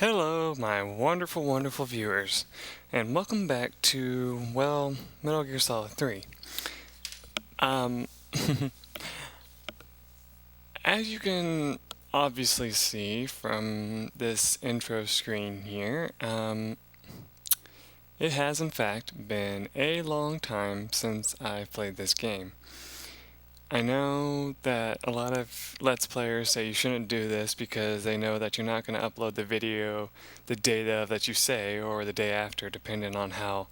Hello, my wonderful, wonderful viewers, and welcome back to, well, Metal Gear Solid 3. Um, as you can obviously see from this intro screen here, it has in fact been a long time since I've played this game. I know that a lot of Let's Players say you shouldn't do this because they know that you're not going to upload the video the day of that you say or the day after, depending on how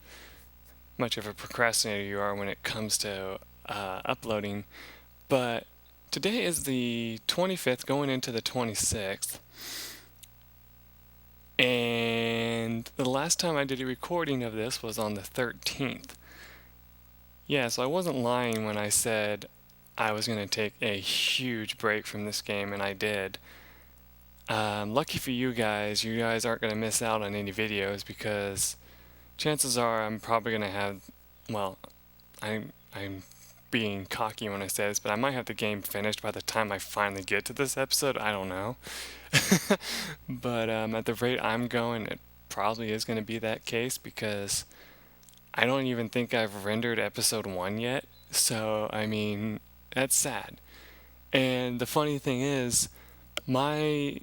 much of a procrastinator you are when it comes to uploading. But today is the 25th, going into the 26th. And the last time I did a recording of this was on the 13th. Yeah, so I wasn't lying when I said I was going to take a huge break from this game, and I did. Lucky for you guys aren't going to miss out on any videos because chances are I'm probably going to have, well, I'm being cocky when I say this, but I might have the game finished by the time I finally get to this episode. I don't know. But at the rate I'm going, it probably is going to be that case because I don't even think I've rendered episode 1 yet. So, I mean, that's sad. And the funny thing is, my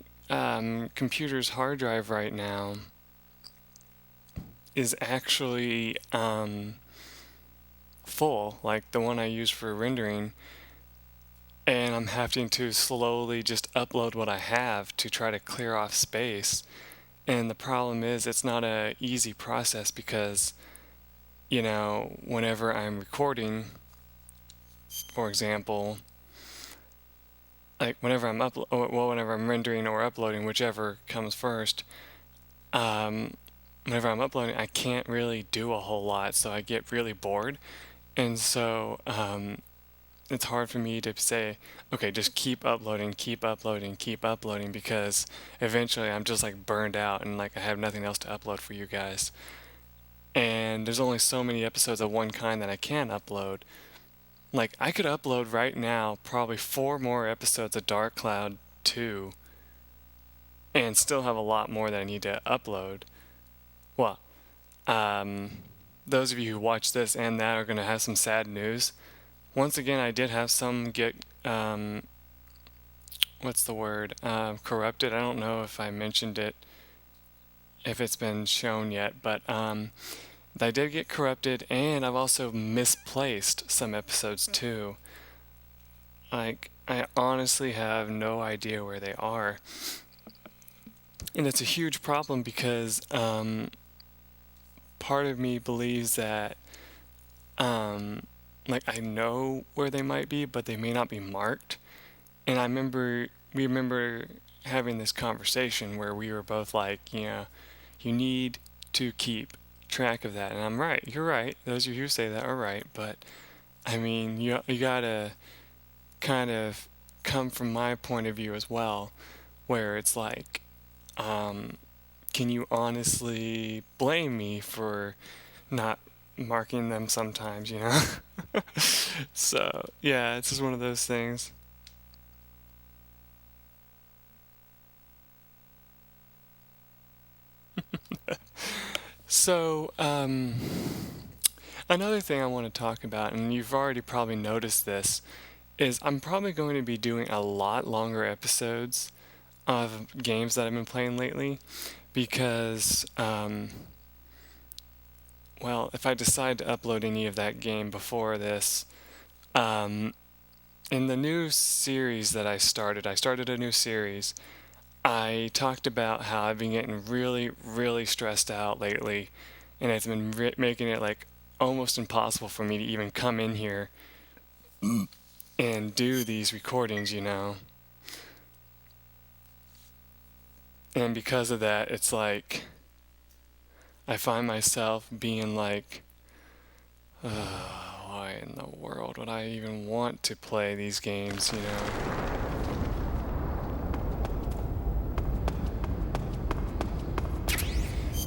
computer's hard drive right now is actually full, like the one I use for rendering, and I'm having to slowly just upload what I have to try to clear off space. And the problem is it's not a easy process because, whenever I'm recording, for example, like whenever I'm rendering or uploading, whichever comes first, whenever I'm uploading, I can't really do a whole lot, so I get really bored. And so it's hard for me to say, okay, just keep uploading, because eventually I'm just like burned out and like I have nothing else to upload for you guys. And there's only so many episodes of one kind that I can upload. Like I could upload right now probably 4 more episodes of Dark Cloud 2 and still have a lot more that I need to upload. Well, those of you who watch this and that are going to have some sad news. Once again, I did have some get, what's the word, corrupted. I don't know if I mentioned it, if it's been shown yet, but I did get corrupted, and I've also misplaced some episodes too. Like, I honestly have no idea where they are. And it's a huge problem because part of me believes that like I know where they might be, but they may not be marked. And we remember having this conversation where we were both like, you need to keep track of that. And I'm right. You're right. Those of you who say that are right. But I mean, you gotta kind of come from my point of view as well, where it's like, can you honestly blame me for not marking them sometimes, So, yeah, it's just one of those things. So, another thing I want to talk about, and you've already probably noticed this, is I'm probably going to be doing a lot longer episodes of games that I've been playing lately because, well, if I decide to upload any of that game before this, um, in the new series that I started a new series. I talked about how I've been getting really, really stressed out lately, and it's been making it like almost impossible for me to even come in here and do these recordings. And because of that, it's like I find myself being like, why in the world would I even want to play these games?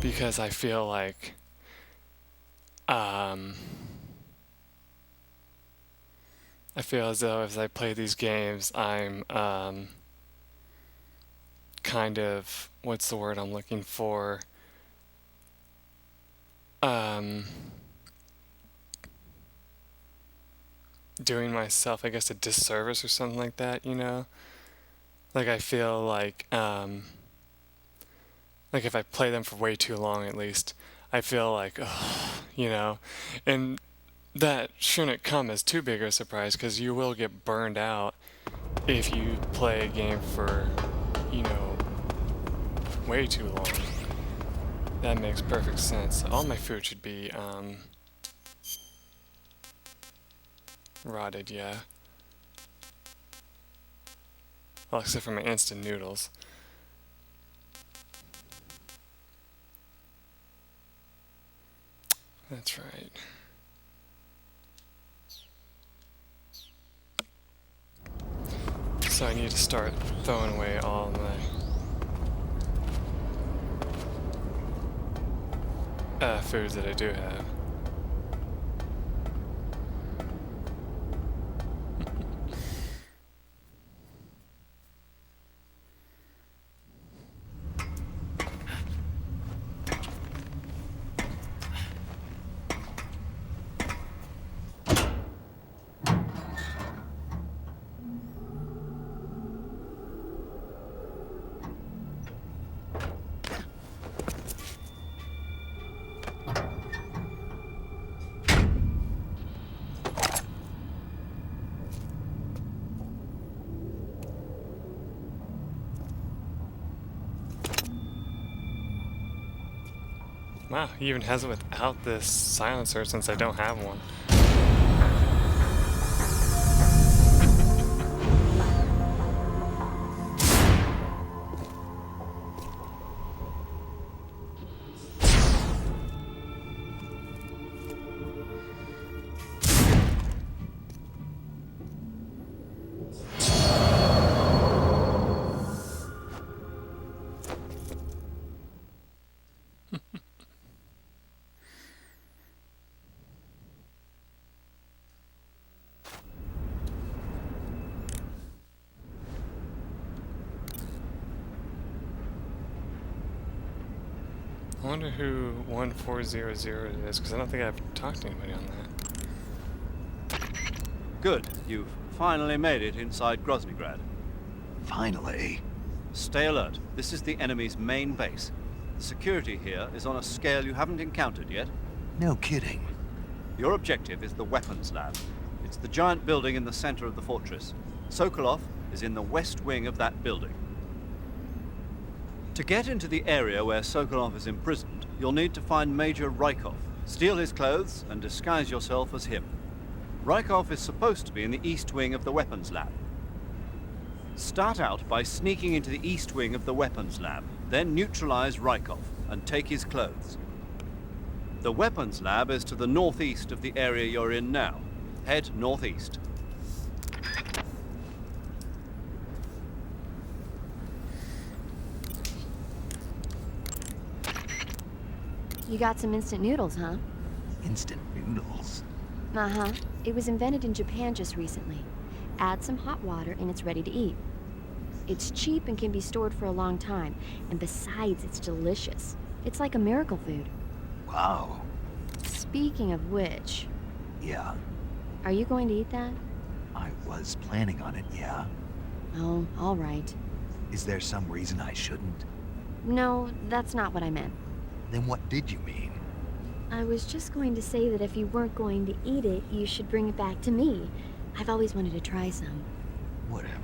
Because I feel like um, I feel as though as I play these games, I'm kind of what's the word I'm looking for? Um, Doing myself, I guess, a disservice or something like that, you know? Like I feel like if I play them for way too long at least, I feel like, oh, you know, and that shouldn't come as too big a surprise because you will get burned out if you play a game for, you know, way too long. That makes perfect sense. All my food should be rotted, yeah. Well, except for my instant noodles. That's right. So I need to start throwing away all my foods that I do have. Wow, he even has it without this silencer since I don't have one. I wonder who 1400 is, because I don't think I've talked to anybody on that. Good. You've finally made it inside Groznygrad. Finally. Stay alert. This is the enemy's main base. The security here is on a scale you haven't encountered yet. No kidding. Your objective is the weapons lab. It's the giant building in the center of the fortress. Sokolov is in the west wing of that building. To get into the area where Sokolov is imprisoned, you'll need to find Major Rykov, steal his clothes, and disguise yourself as him. Rykov is supposed to be in the east wing of the weapons lab. Start out by sneaking into the east wing of the weapons lab, then neutralize Rykov and take his clothes. The weapons lab is to the northeast of the area you're in now. Head northeast. You got some instant noodles, huh? Instant noodles. Uh-huh. It was invented in Japan just recently. Add some hot water and it's ready to eat. It's cheap and can be stored for a long time. And besides, it's delicious. It's like a miracle food. Wow. Speaking of which, Yeah, are you going to eat that? I was planning on it, yeah. Oh, all right. Is there some reason I shouldn't? No, that's not what I meant. Then what did you mean? I was just going to say that if you weren't going to eat it, you should bring it back to me. I've always wanted to try some. Whatever.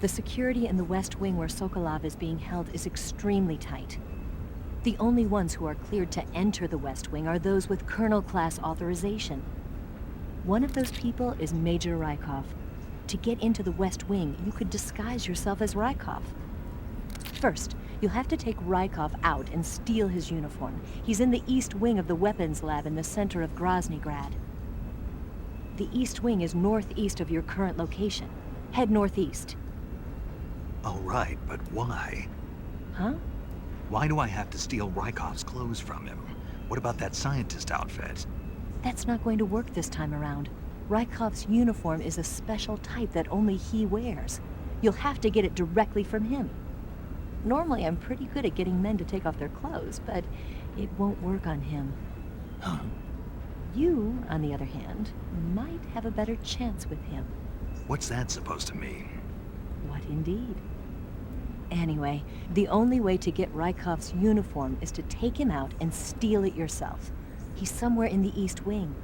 The security in the West Wing where Sokolov is being held is extremely tight. The only ones who are cleared to enter the West Wing are those with Colonel-class authorization. One of those people is Major Rykov. To get into the West Wing, you could disguise yourself as Rykov. First, you'll have to take Rykov out and steal his uniform. He's in the East Wing of the weapons lab in the center of Groznygrad. The East Wing is northeast of your current location. Head northeast. All right, but why? Huh? Why do I have to steal Rykov's clothes from him? What about that scientist outfit? That's not going to work this time around. Rykov's uniform is a special type that only he wears. You'll have to get it directly from him. Normally, I'm pretty good at getting men to take off their clothes, but it won't work on him. Huh? You, on the other hand, might have a better chance with him. What's that supposed to mean? What indeed? Anyway, the only way to get Rykov's uniform is to take him out and steal it yourself. He's somewhere in the East Wing.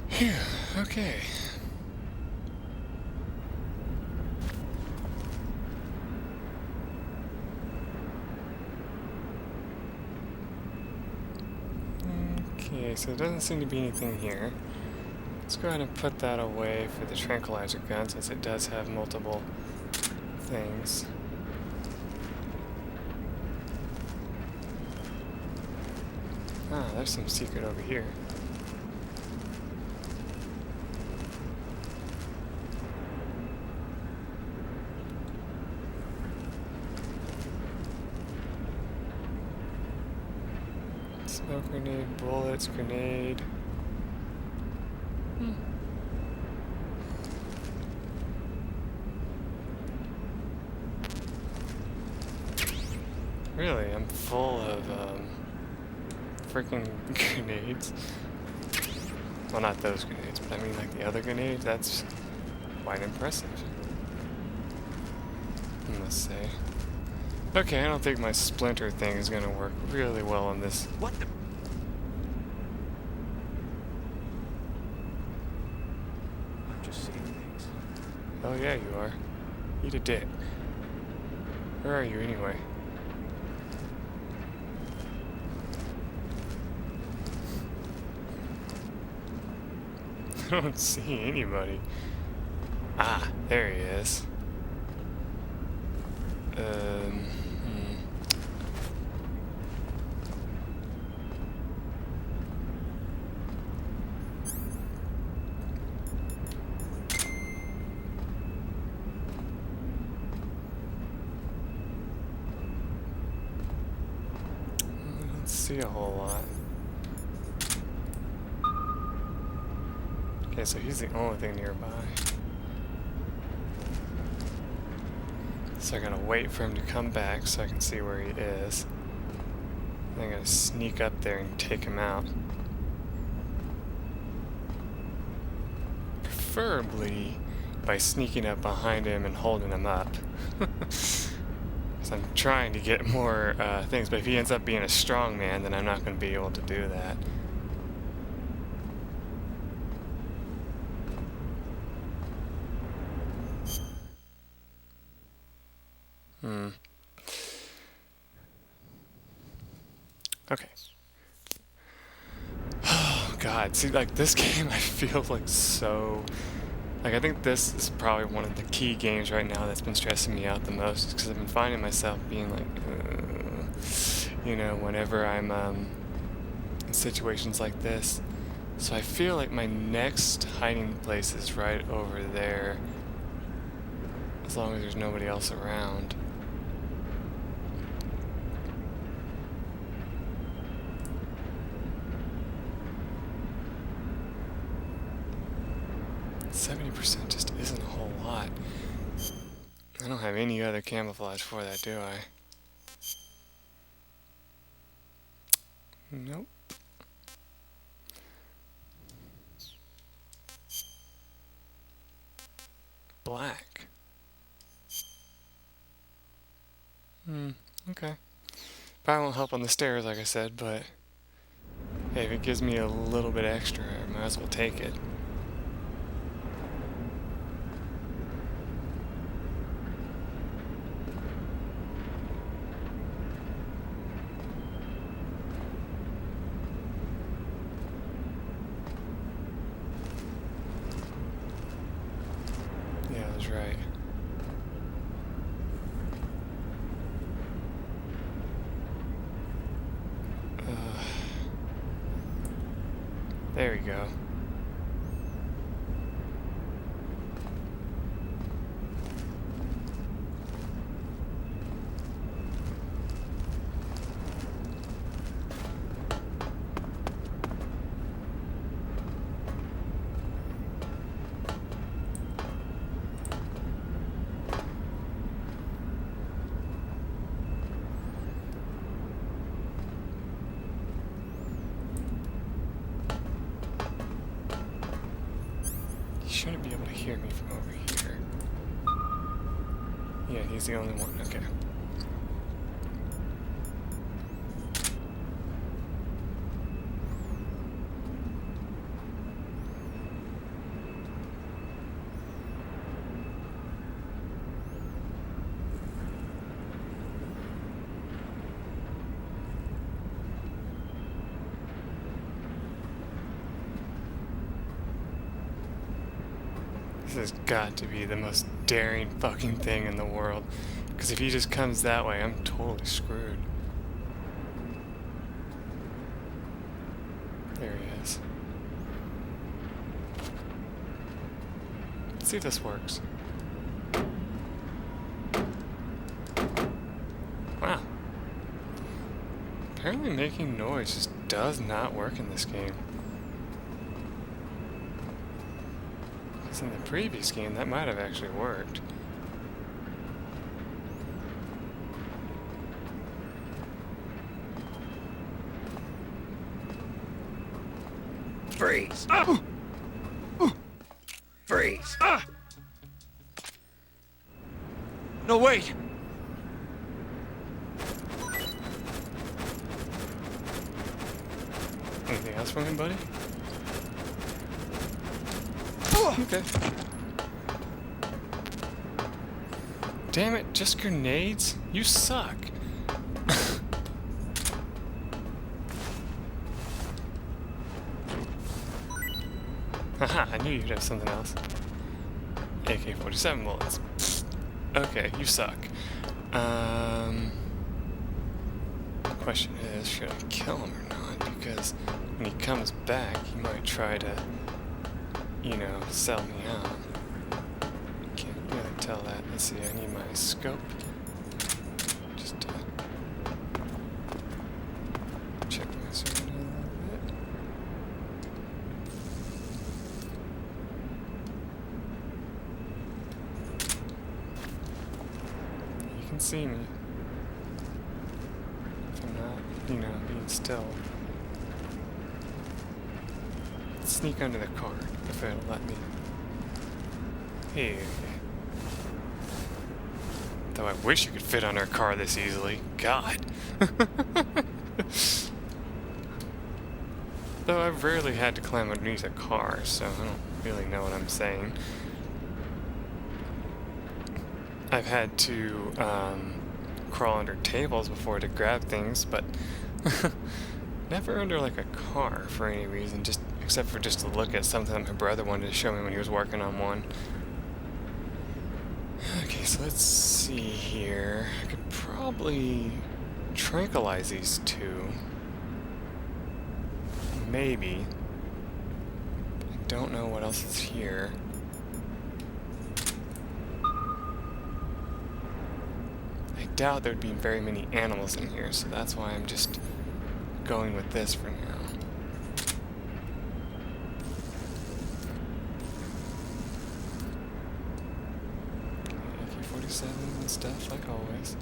Phew, okay. Okay, so there doesn't seem to be anything here. Let's go ahead and put that away for the tranquilizer gun, since it does have multiple things. Ah, there's some secret over here. Smoke grenade, bullets, grenade. Really, I'm full of freaking grenades. Well, not those grenades, but I mean like the other grenades. That's quite impressive, I must say. Okay, I don't think my splinter thing is gonna work really well on this. What the? I'm just seeing things. Oh yeah, you are. Eat a dick. Where are you anyway? I don't see anybody. Ah, there he is. I don't see a whole lot. Okay, so he's the only thing nearby. So I gotta wait for him to come back so I can see where he is. Then I gotta sneak up there and take him out. Preferably by sneaking up behind him and holding him up. Because I'm trying to get more things, but if he ends up being a strong man, then I'm not going to be able to do that. Okay. Oh god, see, like this game I feel like so... Like I think this is probably one of the key games right now that's been stressing me out the most, because I've been finding myself being like, you know, whenever I'm in situations like this. So I feel like my next hiding place is right over there, as long as there's nobody else around. 70% just isn't a whole lot. I don't have any other camouflage for that, do I? Nope. Black. Okay. Probably won't help on the stairs, like I said, but hey, if it gives me a little bit extra, I might as well take it. Yeah, I was right. There we go. hear me from over here. Yeah, he's the only one. Okay. This has got to be the most daring fucking thing in the world. Because if he just comes that way, I'm totally screwed. There he is. Let's see if this works. Wow. Apparently making noise just does not work in this game. In the previous game, that might have actually worked. Freeze! Freeze! No, wait! Anything else from him, buddy? Okay. Damn it, just grenades? You suck. Haha, I knew you'd have something else. AK-47 bullets. Okay, you suck. Question is, should I kill him or not? Because when he comes back, he might try to, you know, sell me out. Can't really tell that. Let's see, I need my scope. Just check my surroundings a little bit. You can see me. If I'm not, you know, being still. Sneak under the car, if it'll let me. Hey. Though I wish you could fit under a car this easily. God. Though I've rarely had to climb underneath a car, so I don't really know what I'm saying. I've had to crawl under tables before to grab things, but never under like a car for any reason, just except for just to look at something that my brother wanted to show me when he was working on one. Okay, so let's see here. I could probably tranquilize these two. Maybe. I don't know what else is here. I doubt there'd be very many animals in here, so that's why I'm just going with this for now. And stuff, like always.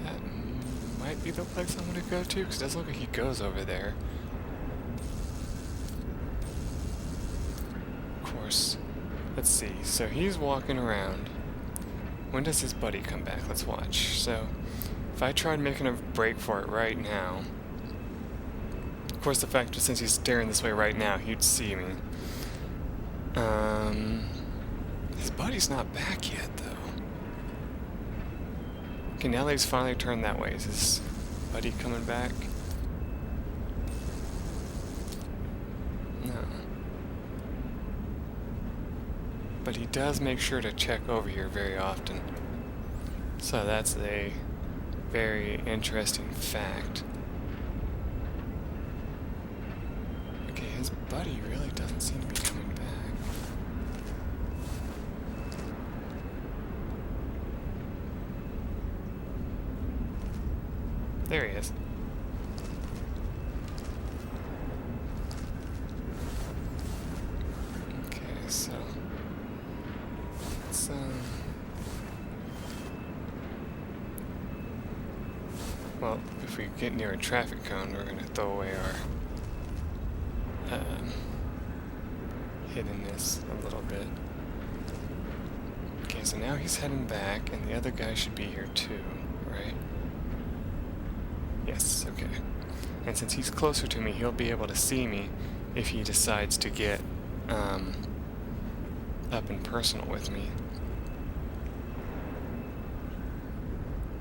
That might be the place I'm gonna go to, because it does look like he goes over there. Of course. Let's see, so he's walking around. When does his buddy come back? Let's watch. So, if I tried making a break for it right now, of course the fact is since he's staring this way right now, he'd see me. His buddy's not back yet, though. Okay, now that he's finally turned that way, is his buddy coming back? No. But he does make sure to check over here very often. So that's a very interesting fact. Okay, his buddy really doesn't seem to be coming back. There he is. Okay, so let's well, if we get near a traffic cone, we're gonna throw away our hiddenness a little bit. Okay, so now he's heading back, and the other guy should be here too, right? Yes, okay. And since he's closer to me, he'll be able to see me if he decides to get up and personal with me.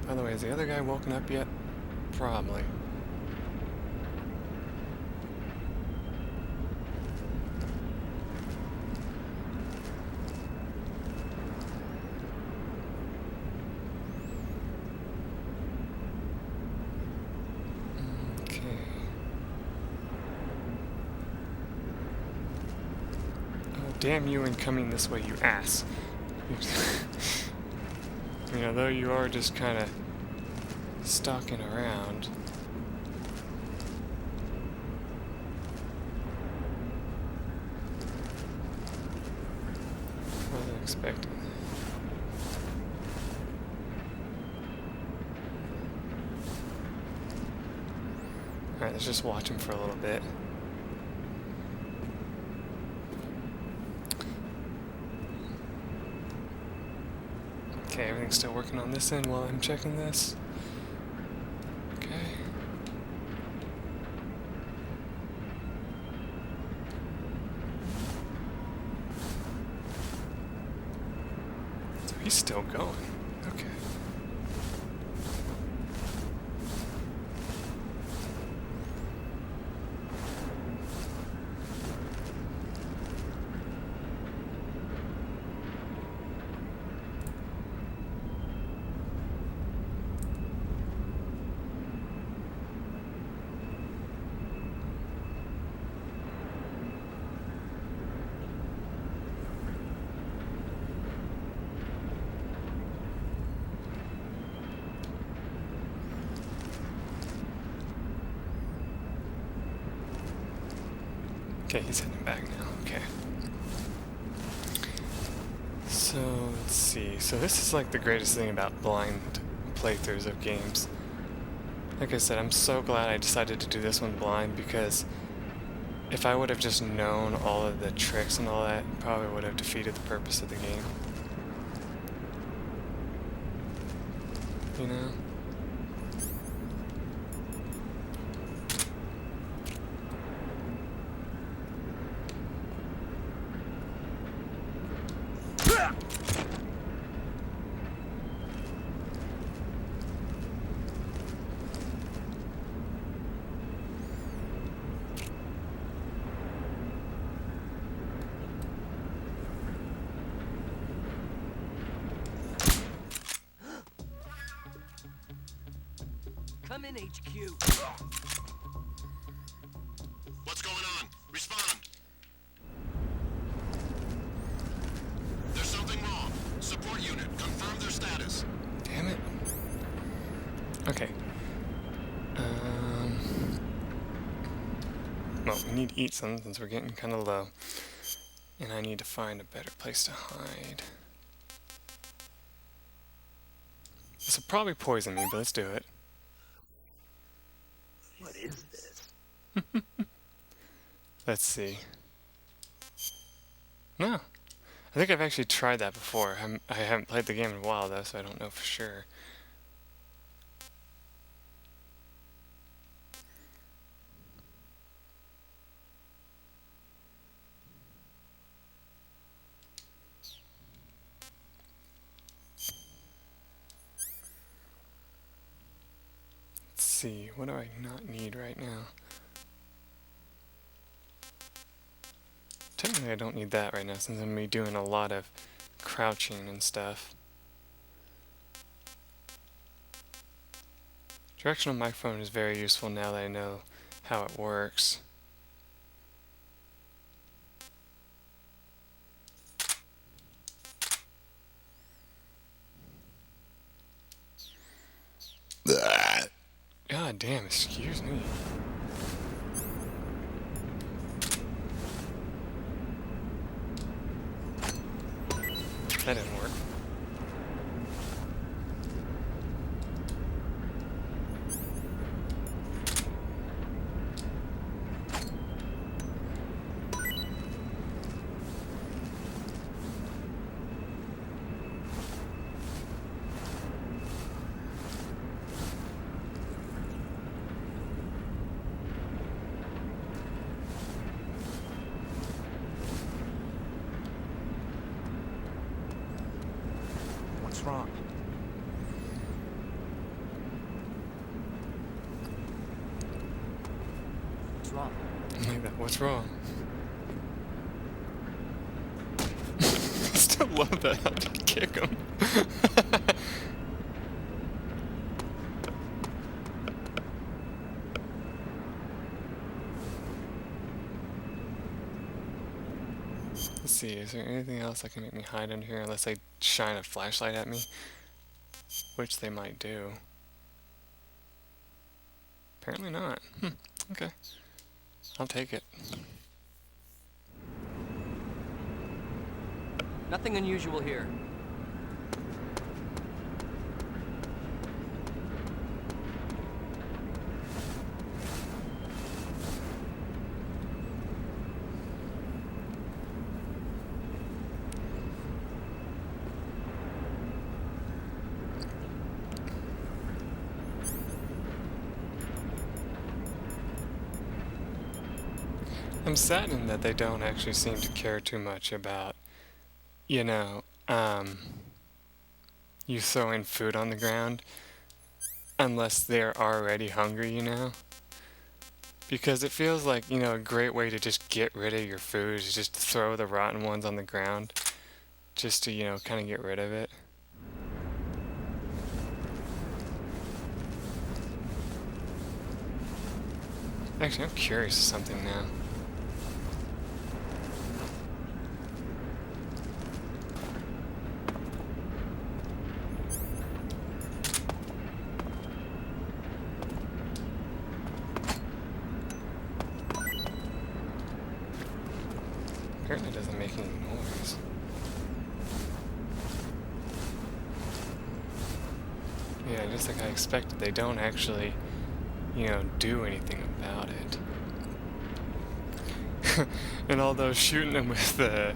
By the way, has the other guy woken up yet? Probably. Damn you and coming this way, you ass. You know, though you are just kind of stalking around. Wasn't expecting that. Alright, let's just watch him for a little bit. Okay, everything's still working on this end while I'm checking this. Okay. So he's still going. Okay. Okay, he's heading back now. Okay. So, let's see. So this is like the greatest thing about blind playthroughs of games. Like I said, I'm so glad I decided to do this one blind, because if I would have just known all of the tricks and all that, it probably would have defeated the purpose of the game. You know? Come in, HQ. What's going on? Respond. There's something wrong. Support unit, confirm their status. Damn it. Okay. Well, we need to eat some since we're getting kind of low. And I need to find a better place to hide. This will probably poison me, but let's do it. What is this? Let's see. No. I think I've actually tried that before. I haven't played the game in a while, though, so I don't know for sure. Let's see. What do I not need right now? Technically, I don't need that right now, since I'm going to be doing a lot of crouching and stuff. Directional microphone is very useful now that I know how it works. God damn, excuse me. That didn't work. What's wrong? What's wrong? Like that. What's wrong? I still love that. How did you kick him? Let's see, is there anything else that can make me hide under here unless they shine a flashlight at me? Which they might do. Apparently not. Okay. I'll take it. Nothing unusual here. I'm saddened that they don't actually seem to care too much about, you know, you throwing food on the ground unless they're already hungry, you know? Because it feels like, you know, a great way to just get rid of your food is just to throw the rotten ones on the ground just to, you know, kind of get rid of it. Actually, I'm curious of something now. Apparently it doesn't make any noise. Yeah, just like I expected, they don't actually, you know, do anything about it. And although shooting them with the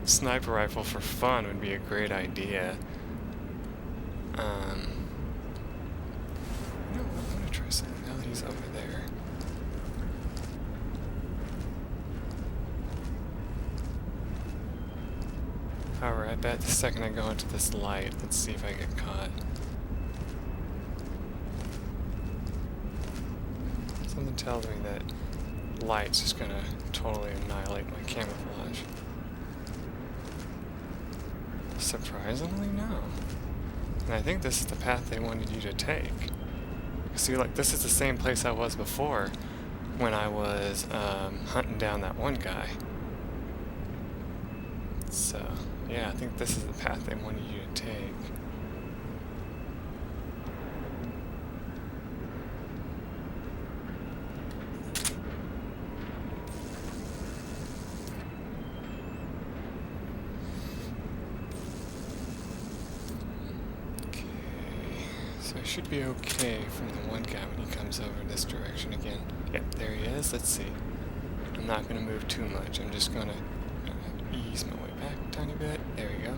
sniper rifle for fun would be a great idea, you know what, I'm gonna try something now that he's over there. However, I bet the second I go into this light, let's see if I get caught. Something tells me that light's just gonna totally annihilate my camouflage. Surprisingly, no. And I think this is the path they wanted you to take. See, like, this is the same place I was before when I was hunting down that one guy. So, yeah, I think this is the path they wanted you to take. Okay, so I should be okay from the one guy when he comes over this direction again. Yep, there he is. Let's see. I'm not going to move too much. I'm just going to ease my way back a tiny bit. There we go.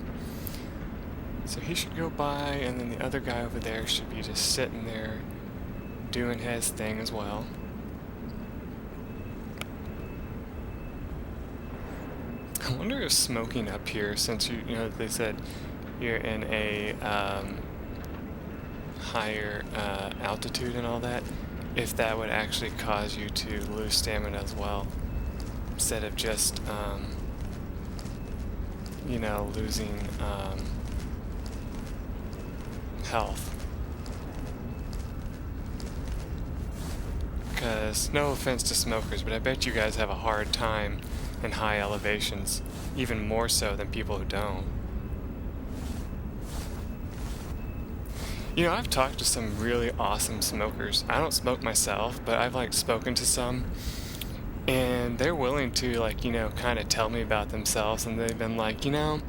So he should go by, and then the other guy over there should be just sitting there doing his thing as well. I wonder if smoking up here, since you know they said you're in a higher altitude and all that, if that would actually cause you to lose stamina as well, instead of just you know, losing health. Because, no offense to smokers, but I bet you guys have a hard time in high elevations, even more so than people who don't. You know, I've talked to some really awesome smokers. I don't smoke myself, but I've, like, spoken to some, and they're willing to, like, you know, kind of tell me about themselves, and they've been like, you know,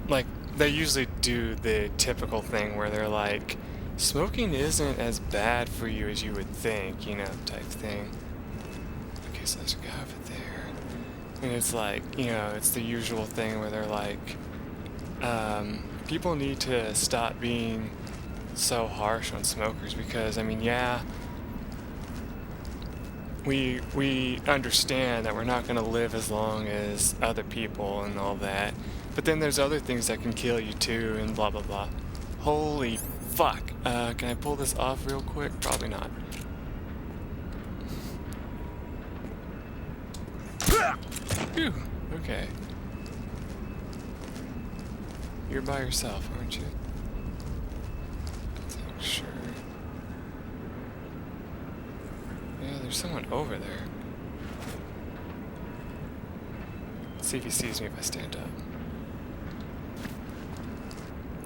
like, they usually do the typical thing where they're like, smoking isn't as bad for you as you would think, you know, type thing. Okay, so there's a guy over there. And it's like, you know, it's the usual thing where they're like, people need to stop being so harsh on smokers because, I mean, yeah, we understand that we're not going to live as long as other people and all that, But then there's other things that can kill you too, and blah blah blah. Holy fuck. Can I pull this off real quick? Probably not. Phew. Okay. You're by yourself, aren't you? Let's make sure. Yeah, there's someone over there. Let's see if he sees me if I stand up.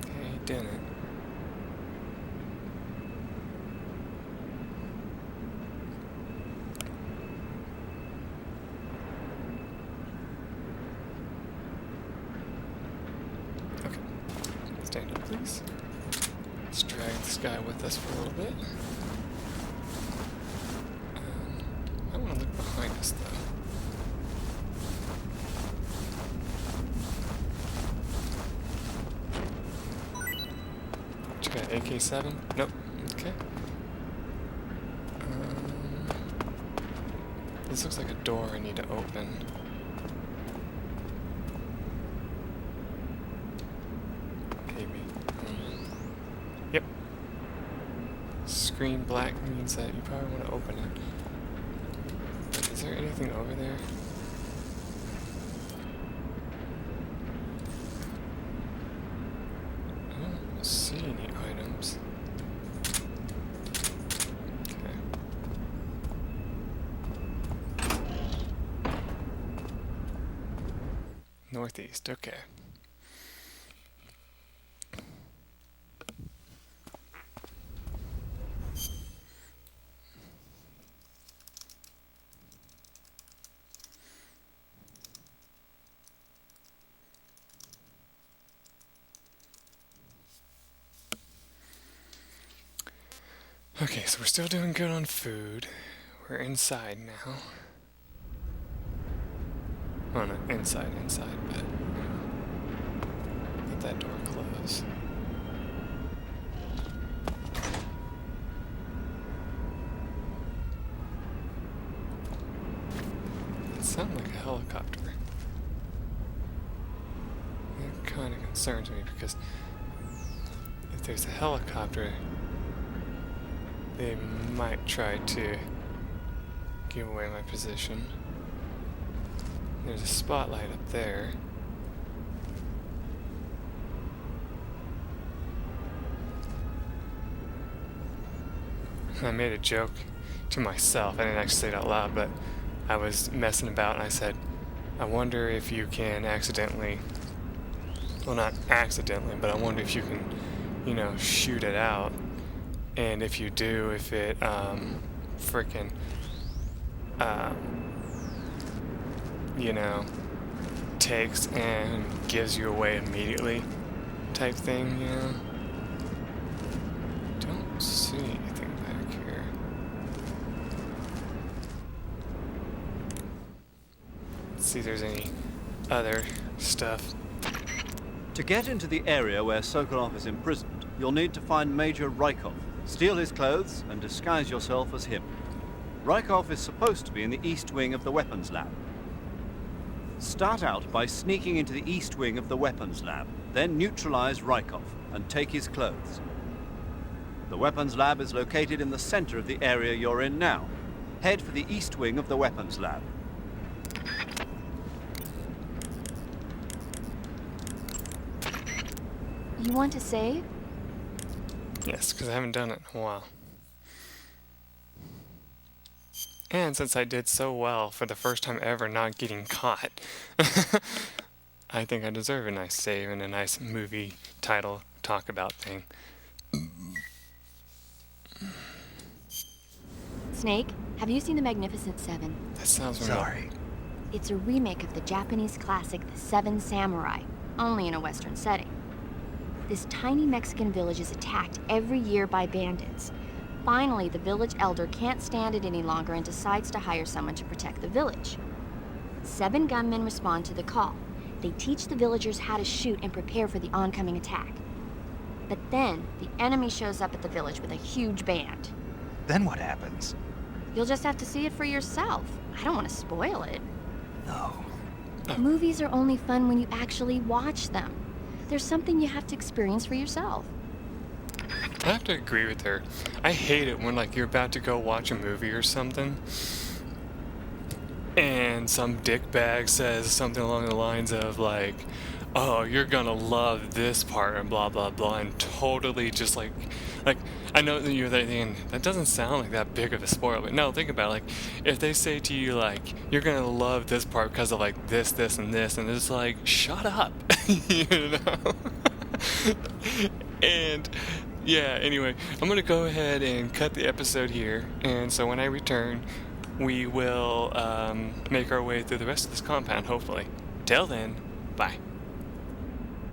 Okay, he didn't. Okay. Stand up, please. Let's drag this guy with us for a little bit. I want to look behind us, though. What you got, AK-7? Nope. Okay. This looks like a door I need to open. Maybe. Yep. Screen black means that you probably want to open it. But is there anything over there? I don't see any items. Okay. Northeast, okay. Okay, so we're still doing good on food. We're inside now. Oh, not inside, but let that door close. It sounds like a helicopter. It kind of concerns me because if there's a helicopter, they might try to give away my position. There's a spotlight up there. I made a joke to myself. I didn't actually say it out loud, but I was messing about and I said, I wonder if you can accidentally, well, not accidentally, but I wonder if you can, you know, shoot it out. And if you do, if it frickin' you know, takes and gives you away immediately type thing, you know. Don't see anything back here. Let's see if there's any other stuff. To get into the area where Sokolov is imprisoned, you'll need to find Major Rykov, steal his clothes, and disguise yourself as him. Rykov is supposed to be in the east wing of the weapons lab. Start out by sneaking into the east wing of the weapons lab, then neutralize Rykov and take his clothes. The weapons lab is located in the center of the area you're in now. Head for the east wing of the weapons lab. You want to save? Yes, because I haven't done it in a while. And since I did so well for the first time ever not getting caught, I think I deserve a nice save and a nice movie title talk about thing. Snake, have you seen The Magnificent Seven? That sounds familiar. Sorry. It's a remake of the Japanese classic The Seven Samurai, only in a Western setting. This tiny Mexican village is attacked every year by bandits. Finally, the village elder can't stand it any longer and decides to hire someone to protect the village. 7 gunmen respond to the call. They teach the villagers how to shoot and prepare for the oncoming attack. But then, the enemy shows up at the village with a huge band. Then what happens? You'll just have to see it for yourself. I don't want to spoil it. No. Movies are only fun when you actually watch them. There's something you have to experience for yourself. I have to agree with her. I hate it when like you're about to go watch a movie or something, and some dickbag says something along the lines of like, "Oh, you're gonna love this part," and blah blah blah, and totally just like I know that you're thinking that doesn't sound like that big of a spoiler, but no, think about it. Like if they say to you like, "You're gonna love this part because of like this, this, and this," and it's like, shut up, you know. And yeah, anyway, I'm gonna go ahead and cut the episode here, and so when I return, we will make our way through the rest of this compound, hopefully. Till then, bye.